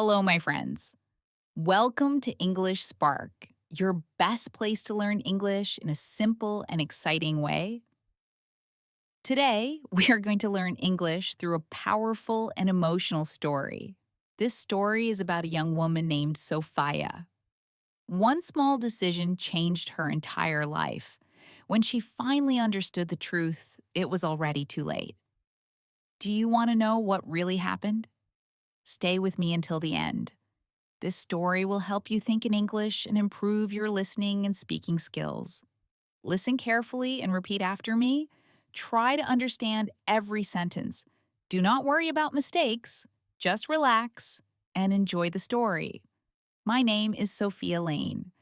Hello, my friends. Welcome to English Spark, your best place to learn English in a simple and exciting way. Today, we are going to learn English through a powerful and emotional story. This story is about a young woman named Sofia. One small decision changed her entire life. When she finally understood the truth, it was already too late. Do you want to know what really happened? Stay with me until the end. This story will help you think in English and improve your listening and speaking skills. Listen carefully and repeat after me. Try to understand every sentence. Do not worry about mistakes. Just relax and enjoy the story. My name is Sophia Lane,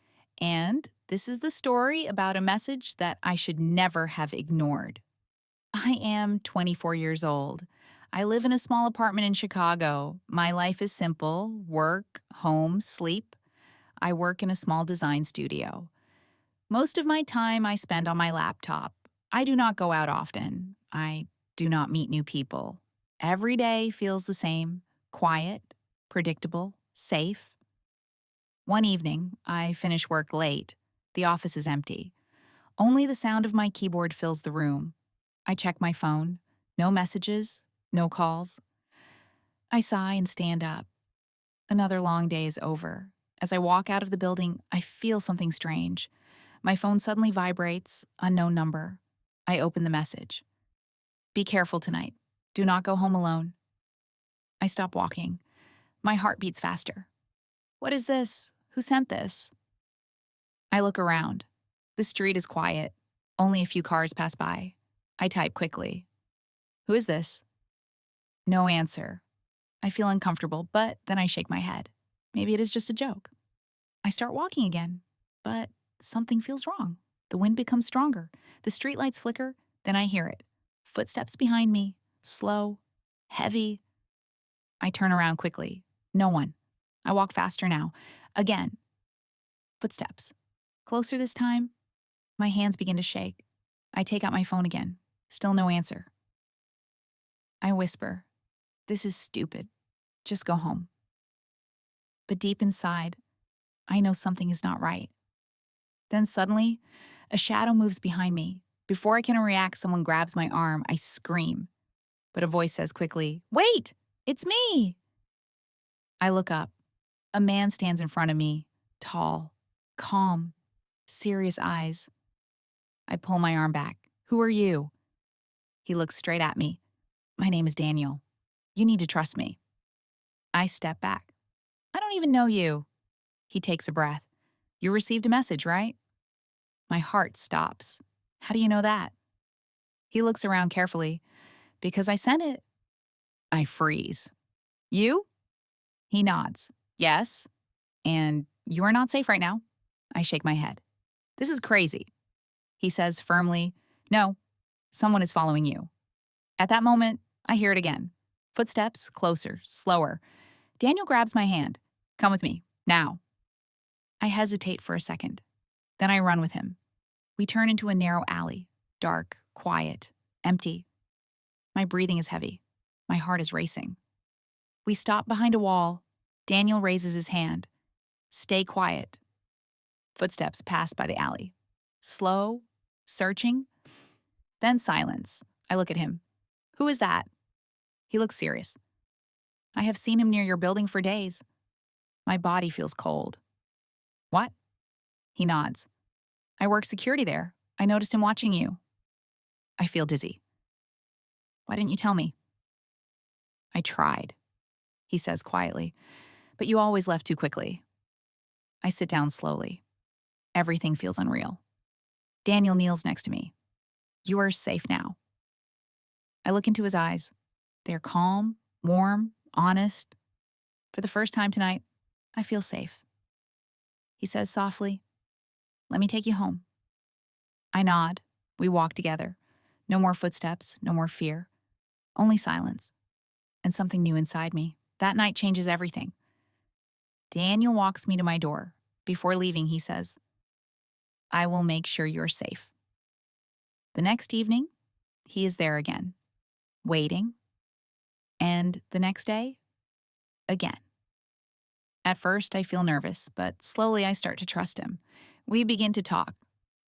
and this is the story about a message that I should never have ignored. I am 24 years old. I live in a small apartment in Chicago. My life is simple: work, home, sleep. I work in a small design studio. Most of my time I spend on my laptop. I do not go out often. I do not meet new people. Every day feels the same: quiet, predictable, safe. One evening, I finish work late. The office is empty. Only the sound of my keyboard fills the room. I check my phone. No messages, no calls. I sigh and stand up. Another long day is over. As I walk out of the building, I feel something strange. My phone suddenly vibrates, unknown number. I open the message. Be careful tonight. Do not go home alone. I stop walking. My heart beats faster. What is this? Who sent this? I look around. The street is quiet. Only a few cars pass by. I type quickly. Who is this? No answer. I feel uncomfortable, but then I shake my head. Maybe it is just a joke. I start walking again, but something feels wrong. The wind becomes stronger. The streetlights flicker, then I hear it. Footsteps behind me, slow, heavy. I turn around quickly. No one. I walk faster now. Again. Footsteps. Closer this time. My hands begin to shake. I take out my phone again. Still no answer. I whisper, "This is stupid. Just go home." But deep inside, I know something is not right. Then suddenly, a shadow moves behind me. Before I can react, someone grabs my arm. I scream. But a voice says quickly, "Wait! It's me!" I look up. A man stands in front of me, tall, calm, serious eyes. I pull my arm back. "Who are you?" He looks straight at me. "My name is Daniel. You need to trust me." I step back. "I don't even know you." He takes a breath. "You received a message, right?" My heart stops. "How do you know that?" He looks around carefully. "Because I sent it." I freeze. "You?" He nods. "Yes. And you are not safe right now." I shake my head. "This is crazy." He says firmly, "No, someone is following you." At that moment, I hear it again. Footsteps, closer, slower. Daniel grabs my hand. "Come with me, now." I hesitate for a second. Then I run with him. We turn into a narrow alley, dark, quiet, empty. My breathing is heavy. My heart is racing. We stop behind a wall. Daniel raises his hand. "Stay quiet." Footsteps pass by the alley. Slow, searching, then silence. I look at him. "Who is that?" He looks serious. "I have seen him near your building for days." My body feels cold. "What?" He nods. "I work security there. I noticed him watching you." I feel dizzy. "Why didn't you tell me?" "I tried," he says quietly, "but you always left too quickly." I sit down slowly. Everything feels unreal. Daniel kneels next to me. "You are safe now." I look into his eyes. They are calm, warm, honest. For the first time tonight, I feel safe. He says softly, "Let me take you home." I nod. We walk together. No more footsteps, no more fear. Only silence. And something new inside me. That night changes everything. Daniel walks me to my door. Before leaving, he says, "I will make sure you're safe." The next evening, he is there again, waiting. And the next day, again. At first, I feel nervous, but slowly I start to trust him. We begin to talk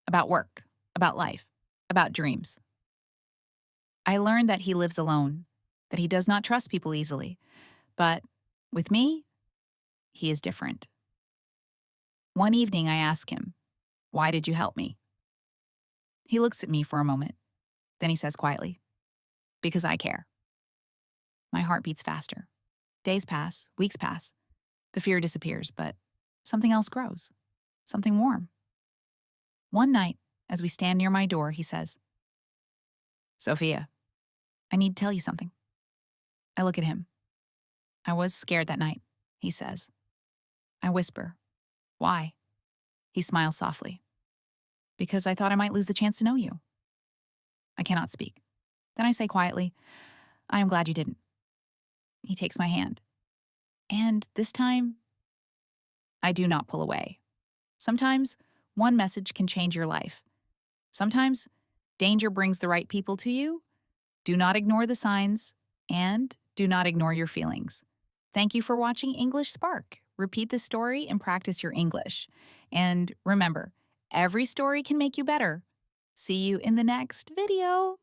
about work, about life, about dreams. I learn that he lives alone, that he does not trust people easily. But with me, he is different. One evening, I ask him, "Why did you help me?" He looks at me for a moment. Then he says quietly, "Because I care." My heart beats faster. Days pass, weeks pass. The fear disappears, but something else grows, something warm. One night, as we stand near my door, he says, "Sophia, I need to tell you something." I look at him. "I was scared that night," he says. I whisper, "Why?" He smiles softly. "Because I thought I might lose the chance to know you." I cannot speak. Then I say quietly, "I am glad you didn't." He takes my hand. And this time, I do not pull away. Sometimes one message can change your life. Sometimes danger brings the right people to you. Do not ignore the signs, and do not ignore your feelings. Thank you for watching English Spark. Repeat the story and practice your English. And remember, every story can make you better. See you in the next video.